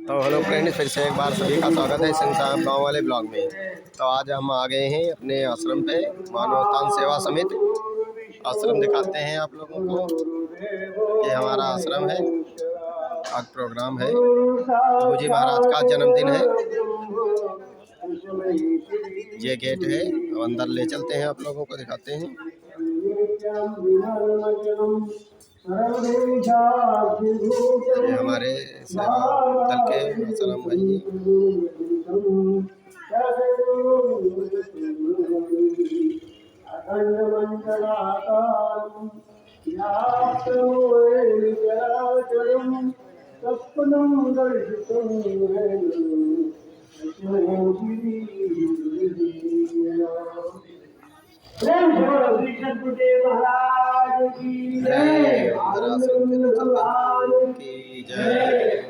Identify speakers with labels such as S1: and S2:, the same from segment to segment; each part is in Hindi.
S1: तो हेलो फ्रेंड्स, फिर से एक बार सभी का स्वागत है संसार गांव वाले ब्लॉग में। तो आज हम आ गए हैं अपने आश्रम पे, मानवतान सेवा समिति आश्रम दिखाते हैं आप लोगों को। ये हमारा आश्रम है। आज प्रोग्राम है, गुरुजी महाराज का जन्मदिन है। ये गेट है, अब अंदर ले चलते हैं, आप लोगों को दिखाते हैं। ये हमारे सेवा दल के आश्रम है।
S2: महाराज की जय,
S1: की जय।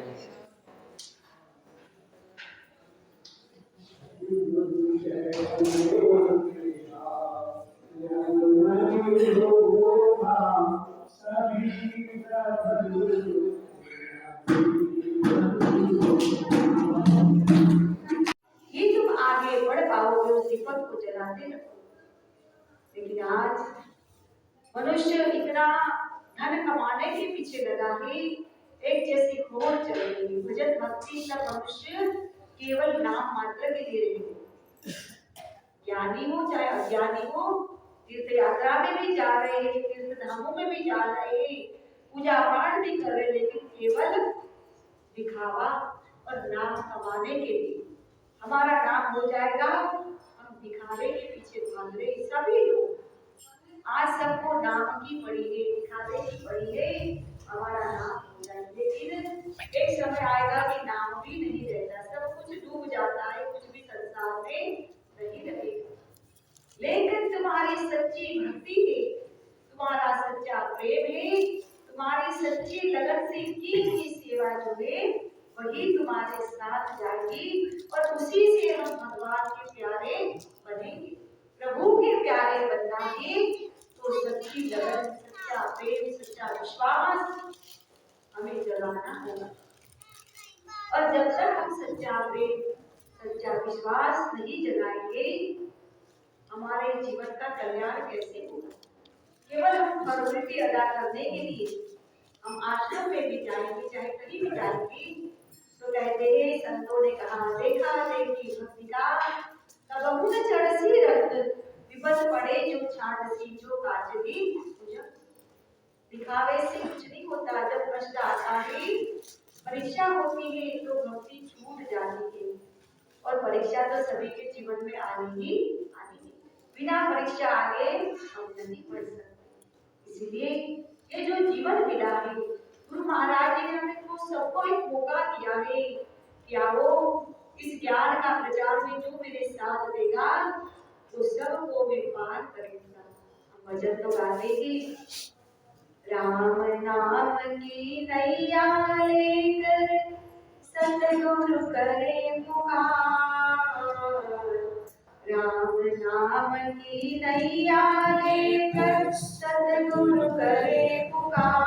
S2: ये तुम आगे बढ़ पाओगे उस दीपक को जलाते रहो। लेकिन आज मनुष्य इतना धन कमाने के पीछे लगा है, एक जैसी खोज चल रही है। भजन भक्ति का मनुष्य केवल नाम मात्र के लिए रहे, ज्ञानी हो चाहे अज्ञानी हो, तीर्थ यात्रा में भी जा रहे हैं, तीर्थ धामों में भी जा रहे हैं, पूजा पाठ भी कर रहे, लेकिन केवल दिखावा और नाम कमाने के लिए। हमारा नाम हो जाएगा, हम दिखावे के पीछे भाग रहे सभी लोग। आज सबको नाम की पड़ी है, दिखावे की पड़ी है, हमारा नाम हो जाए। लेकिन एक समय आएगा कि नाम भी नहीं रहता, सब कुछ डूब जाता है, कुछ भी संसार में नहीं रहेगा। लेकिन तुम्हारी सच्ची भक्ति है, तुम्हारा सच्चा प्रेम है, तुम्हारी सच्ची लगन से की हुई सेवा जो है वही तुम्हारे साथ जाएगी, और उसी से हम भगवान के प्यारे बनेंगे। प्रभु के प्यारे बनना है तो सच्ची लगन, सच्चा प्रेम, सच्चा विश्वास हमें जगाना होगा। और जब तक हम सच्चा प्रेम, सच्चा विश्वास नहीं जगाएंगे, हमारे जीवन का कल्याण कैसे होगा। केवल हम फॉर्मेलिटी अदा करने के लिए हम आश्रम में भी जाएंगे, चाहे कहीं भी जाएंगे, तो कहते हैं, संतों ने कहा, देखा देखी भक्ति का तब मुझ चढ़सी रक्त विपद पड़े जो छाटसी जो काजली मुझे। दिखावे से कुछ नहीं होता। जब कष्ट आता है, परीक्षा होती है, तो भक्ति छूट जाती है। और परीक्षा तो सभी के जीवन में आनी ही आनी है। बिना परीक्षा आगे हम नहीं बढ़ सकते। इसलिए ये जो जीवन मिला है, गुरु महाराज जी ने हमें तो सबको एक मौका दिया है कि आओ इस ज्ञान का प्रचार में जो मेरे साथ देगा तो सबको मैं पार करेगा। हम भजन तो गाते ही, राम नाम की नैया लेकर सतगुरु करे पुकार, राम नाम की नैया लेकर सतगुरु करे पुकार।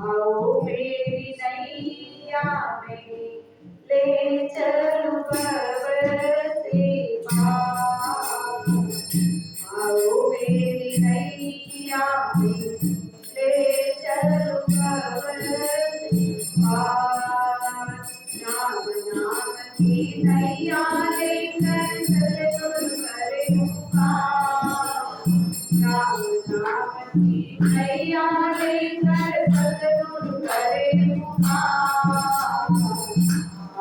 S2: आओ मेरी नैया में ले चलो भंवर से पार, आओ मेरी नैया में ले चलो भंवर से पार। राम नाम की नैया लेकर सतगुरु करे पुकार, राम नाम की नैया लेकर सतगुरु करे पुकार।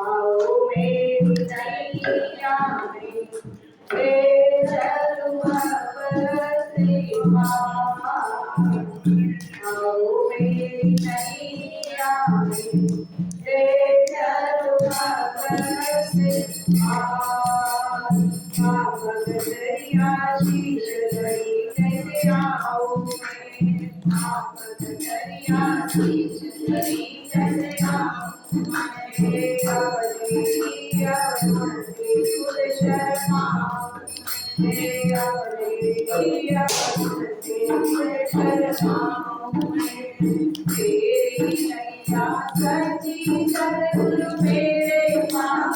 S2: आओ मेरी नैया में ले चलो भंवर से पार, आओ मेरी नैया में ले चलो भंवर से पार। पावन दरिया शीश धरी कैसे आओगे, पावन दरिया शीश धरी कैसे आओगे। अवलिया मंदिर खुद शर्माओ, अवलिया मंदिर खुद शर्माओ। तेरी नैया सच्ची सतगुरु मेरे पाप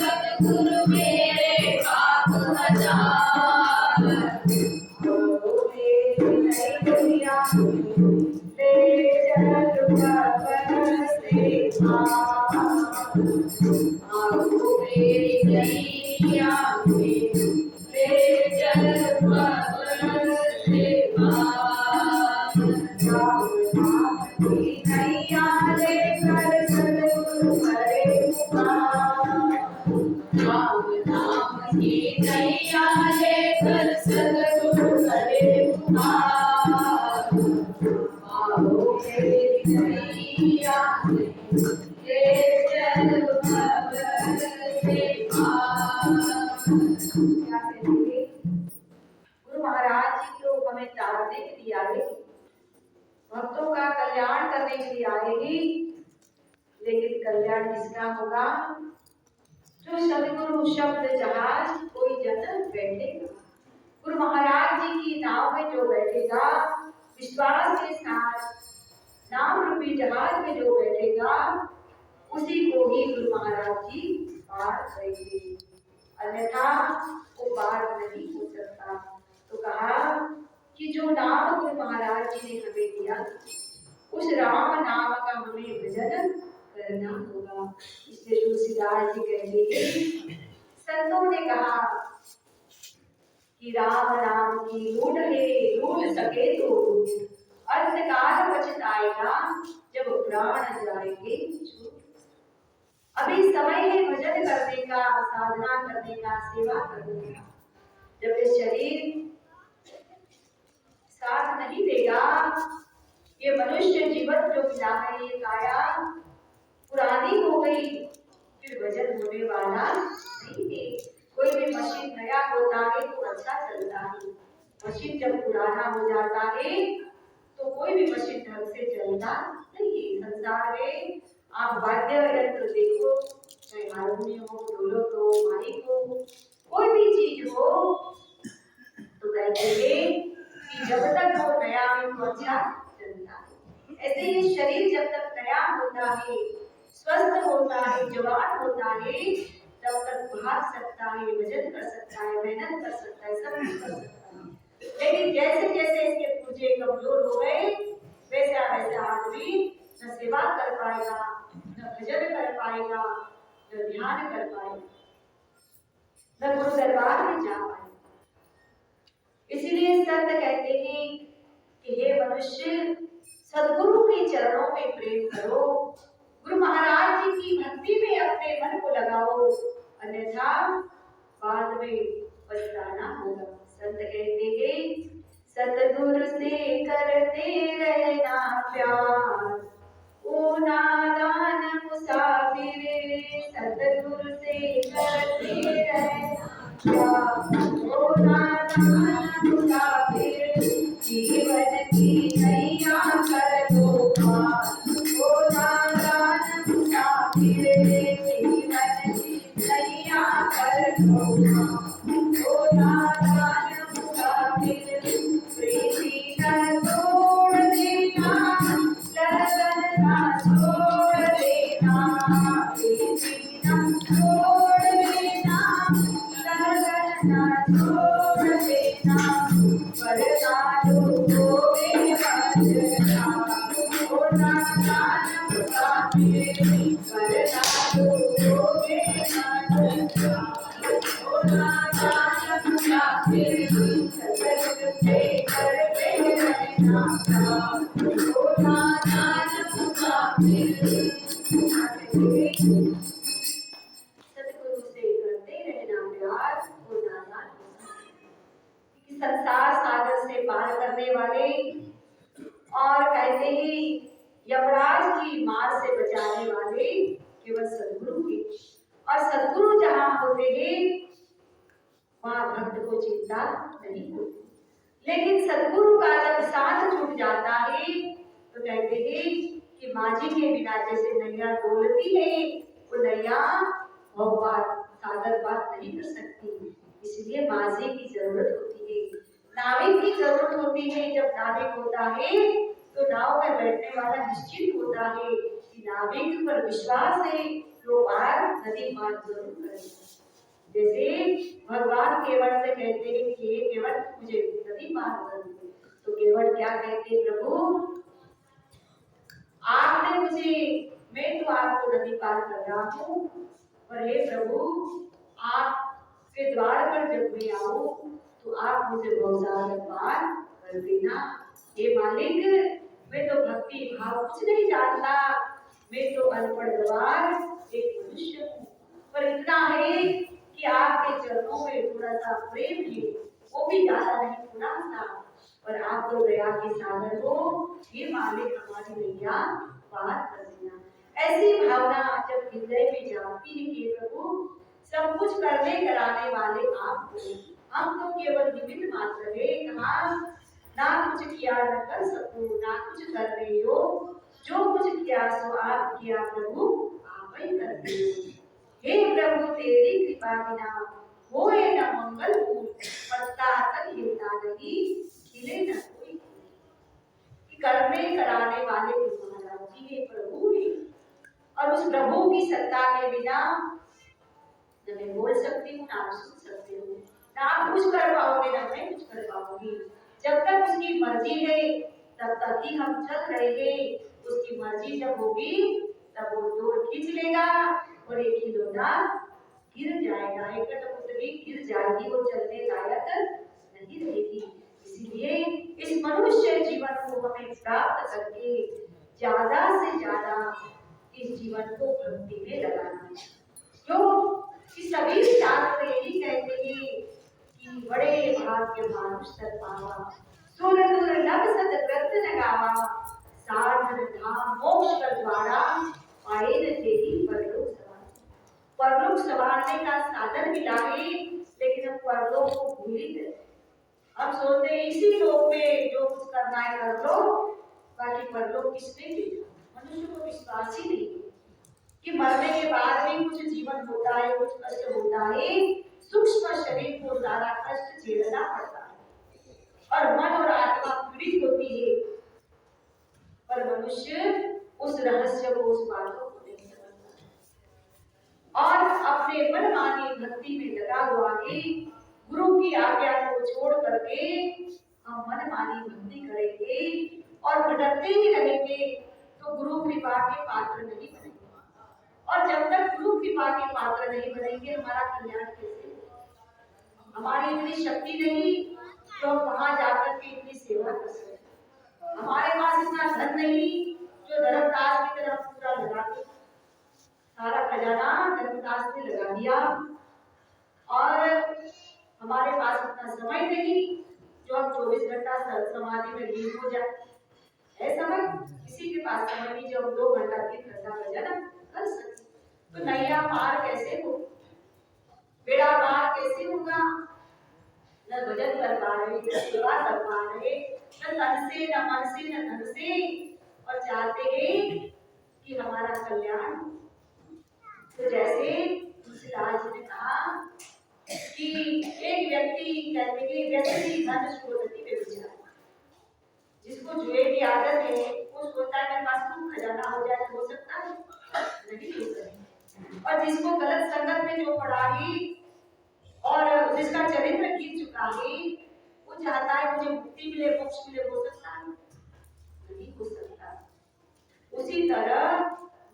S2: सतगुरु मेरे पाप हजार नैया ले चल भवन से आओ मेरी नैया ले चल भवन से नैया लेकर सतगुरु करे राम नाम की नैया लेकर सतगुरु करे आओ मेरी नैया ले चल भवन से क्या कहेंगे गुरु महाराज जी तो हमें तारने के लिए आए भक्तों का कल्याण करने के लिए आएगी लेकिन कल्याण किसका होगा जो सतगुरु शब्द जहाज कोई जन बैठेगा गुरु महाराज जी की नाव में जो बैठेगा विश्वास के साथ नाम रूपी जहाज में जो बैठेगा उसी को ही गुरु महाराज जी पार करेंगे अन्यथा वो पार नहीं हो सकता तो कहा कि जो नाम गुरु महाराज जी ने हमें दिया उस राम नाम का हमें भजन करना होगा इसलिए तुलसीदास जी कहते हैं संतों ने कहा कि राम नाम की रूढ़ है रूढ़ सके तो अंतकाल पछताएगा जब प्राण जाएंगे अभी समय है भजन करने का साधना करने का सेवा करने का जब ये शरीर साथ नहीं देगा ये मनुष्य जीवन जो मिला है ये काया पुरानी हो गई फिर वजन होने वाला नहीं है कोई भी मशीन नया होता है तो अच्छा चलता है मशीन जब पुराना हो जाता है तो कोई भी मशीन ढंग से चलता नहीं है संसार में आप वाद्य यंत्र देखो चाहे हारमोनियम हो ढोलक हो माइक हो कोई भी चीज हो तो कहते हैं कि जब तक वो नया है तो अच्छा चलता है ऐसे ही शरीर जब तक नया होता है स्वस्थ होता है जवान होता है तब तक भाग सकता है वजन कर सकता है मेहनत कर सकता है सब कुछ कर सकता है लेकिन जैसे जैसे इसके पुर्जे कमजोर हो गए वैसा वैसा आदमी न सेवा कर पाएगा न भजन कर पाएगा न ध्यान कर पाएगा न गुरु दरबार में जा पाएगा इसीलिए संत कहते हैं कि हे मनुष्य सद्गुरु के चरणों में प्रेम करो गुरु महाराज जी की भक्ति में अपने मन को लगाओ अन्यथा बाद में पछताना होगा संत कहते हैं सतगुरु से करते रहना प्यार ओ नादान मुसाफिर सतगुरु से करते रहना प्यार ओ नादान मुसाफिर जीवन की नैया कर दो पार ओ नादान मुसाफिर जीवन की नैया कर दो पार ओ नादान मुसाफिर प्रीति न तोड़ देना लगन न छोड़ देना प्रीति न तोड़ देना लगन न छोड़ देना वरना डूबोगे बजना ओ नादान मुसाफिर वरना डूबोगे बजना ओ नादान मुसाफिर सतगुरु से करते रहना ओ नादान मुसाफिर सतगुरु से करते रहना प्यार ओ नादान मुसाफिर संसार सागर से पार करने वाले और कहते ही यमराज की मार से बचाने वाले केवल सद्गुरु ही और सद्गुरु जहाँ होते हैं वहाँ भक्त को चिंता नहीं होती लेकिन सद्गुरु का जब साथ छूट जाता है तो कहते हैं कि माझी के बिना जैसे नैया डोलती है वो नैया बहुत सागर बात नहीं कर सकती इसलिए माझी की जरूरत होती है नाविक की जरूरत होती है। जब नाविक होता है तो नाव में बैठने वाला निश्चित होता है कि नाविक पर विश्वास है, तो पार नदी पार जरूर करेगा। जैसे भगवान केवट से कहते हैं कि हे केवट मुझे नदी पार कर दो, तो केवट क्या कहते हैं, प्रभु आपने मुझे, मैं तो आपको नदी पार कर रहा हूँ, पर हे प्रभु आपके द्वार पर जब मैं आऊं तो आप मुझे भवसागर पार कर देना। हे मालिक मैं तो भक्ति भाव कुछ नहीं जानता, मैं तो अनपढ़ गवार एक मनुष्य हूँ, पर इतना है कि आपके चरणों में थोड़ा सा प्रेम है, वो भी ज्यादा नहीं थोड़ा सा, और आप तो दया के सागर हो, ये मालिक हमारी नैया पार कर देना। ऐसी भावना जब हृदय में जाती है कि प्रभु सब कुछ करने कराने वाले आप हो, हम तो केवल निमित्त मात्र है, कहाँ ना कुछ किया न कर सकूं, ना कुछ कर रही हो, जो कुछ किया सो आप किया प्रभु आप ही करते हो। हे प्रभु तेरी कृपा बिना होए न मंगल फूल, पत्ता तक हिलता नहीं, खिले न कोई। कि करने कराने वाले महाराज जी हे प्रभु है, और उस प्रभु की सत्ता के बिना न मैं बोल सकती हूँ, ना आप सुन सकते हो, ना आप कुछ कर पाओगे, ना मैं कुछ कर पाऊंगी। जब तक उसकी मर्जी है तब तक ही हम चल रहे हैं, उसकी मर्जी जब होगी तब वो डोर खींच लेगा और एक खिलौना गिर जाएगा, एक कठपुतली गिर जाएगी, वो चलने लायक नहीं रहेगी। इसलिए इस मनुष्य जीवन को हमें प्राप्त करके ज्यादा से ज्यादा इस जीवन को भक्ति में लगाना है। क्यों कि सभी शास्त्र यही कहते हैं कि बड़े भाग्य मानुष तन पावा, सुर दुर्लभ सतकृत न गावा, साधन धाम मोक्ष का द्वारा, पाए न तेरी परलोक सवार। परलोक संवारने का साधन मिला है, लेकिन हम परलोक को भूल ही गए। हम सोचते हैं इसी लोक में जो कुछ करना है कर लो, बाकी परलोक किसने भेजा। मनुष्य को विश्वास ही नहीं कि मरने के बाद भी कुछ जीवन होता है, कुछ कष्ट होता है, सूक्ष्म शरीर को सारा कष्ट झेलना पड़ता है और मन और आत्मा पीड़ित होती है, पर मनुष्य उस रहस्य को, उस बातों को नहीं समझता और अपने मनमानी भक्ति में लगा हुआ है। गुरु की आज्ञा को छोड़ करके हम मनमानी भक्ति करेंगे और भटकते ही रहेंगे तो गुरु कृपा के पात्र नहीं बनेंगे, और जब तक गुरु कृपा के पात्र नहीं बनेंगे हमारा कल्याण कैसे होगा। हमारी इतनी शक्ति नहीं तो हम वहां जाकर के इतनी सेवा कर सकते। हमारे पास इतना धन नहीं जो धर्मदास की तरफ पूरा लगा के सारा खजाना धर्मदास ने लगा दिया, और हमारे पास इतना समय नहीं जो हम 24 घंटा समाधि में लीन हो जाए। है समय, किसी के पास समय नहीं जो हम 2 घंटा 3 घंटा भजन कर सकते। तो नैया पार कैसे हो, बेड़ा पार कैसे होगा। न भजन कर पा रहे, न सेवा कर पा रहे, न तन से, न मन से, न धन से, और चाहते हैं कि हमारा कल्याण। तो जैसे तुलसीदास जी ने कहा कि एक व्यक्ति कहते हैं व्यक्ति धन शोधती व्यभिचार, जिसको जुए की आदत है वो सोचता है मेरे पास खूब खजाना हो जाए, तो हो सकता है नहीं हो सकता। और जिसको गलत संगत में जो पड़ा है और जिसका चरित्र गिर चुका है, वो चाहता है मुझे मुक्ति मिले, मोक्ष मिले, हो सकता है नहीं हो सकता। उसी तरह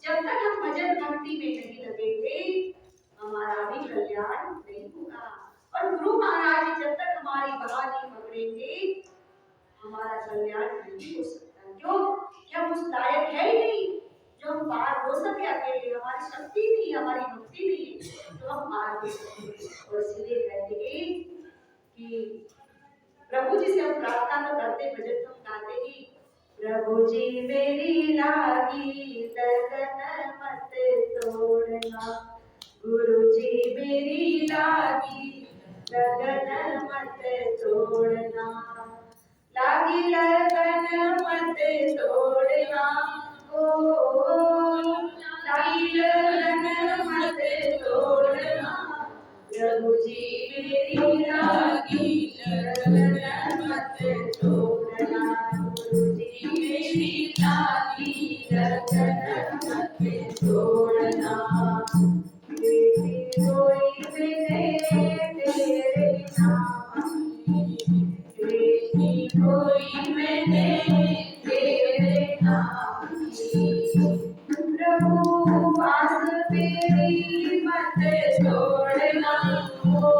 S2: जब तक हम भजन भक्ति में नहीं लगेंगे हमारा भी कल्याण नहीं होगा, और गुरु महाराज जब तक हमारी बात नहीं पकड़ेंगे हमारा कल्याण नहीं हो सकता। क्यों कि हम उस लायक है ही नहीं जो हम पार हो सके अकेले, हमारी शक्ति नहीं, हमारी भक्ति नहीं तो हम पार हो सके। और इसलिए कहते हैं कि प्रभु जी से हम प्रार्थना तो करते, भजन तो गाते ही, प्रभु जी मेरी लागी लगन मत तोड़ना, गुरु जी मेरी लागी लगन मत तोड़ना, लागी लगन मत तोड़ना, ओ लागी लगन मत तोड़ना, प्रभु जी मेरी लागी लगन लागी लगन मत छोड़ना बेटी कोई मिले तेरे नाम की बेटी कोई मिले तेरे नाम की प्रभु पास मेरी मत छोड़ना हो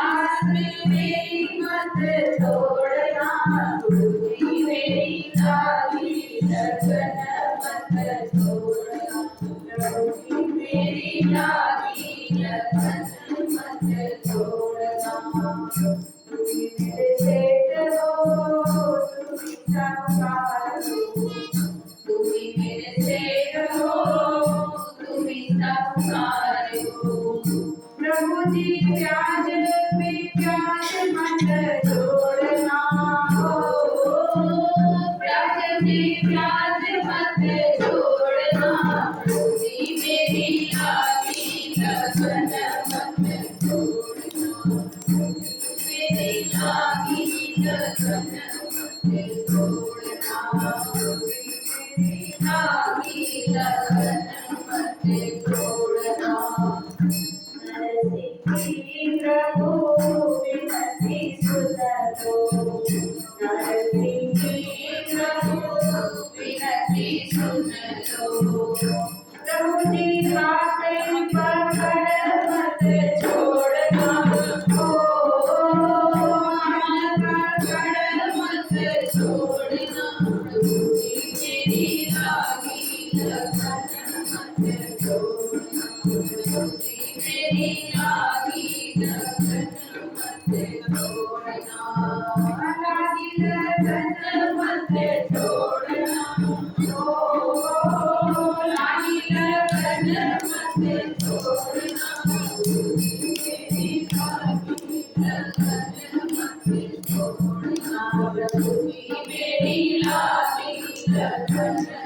S2: आस मेरी मत छोड़ना तुझी मेरी लागी लगन मत छोड़ना प्रभु की मेरी लागी लगन मत छोड़ना तुझी मेरे सेठ हो तुझी साहूकार हो तुम्ही मेरे सेठ हो तुम्ही साहूकार हो प्रभु जी प्याज पे प्याज मत जोड़ना हो प्याज पे प्याज मत जोड़ना प्रभु जी मेरी लागी लगन मत जोड़ना मेरी लागी लगन मत जोड़ना लागी लगन मत छोड़ना नरसिंह प्रभु विनती सुन लो नरसिंह प्रभु विनती सुन लो प्रभु जी हाथ पकड़ मत छोड़ना हो हाथ पकड़ मत छोड़ना प्रभु जी मेरी लागी लगन मत छोड़ना प्रभु जी मेरी लागी लगन मत छोड़ना लागी लगन मत छोड़ना ओ लागी लगन मत छोड़ना प्रभु जी मेरी लागी लगन मत छोड़ना प्रभु जी मेरी लागी लगन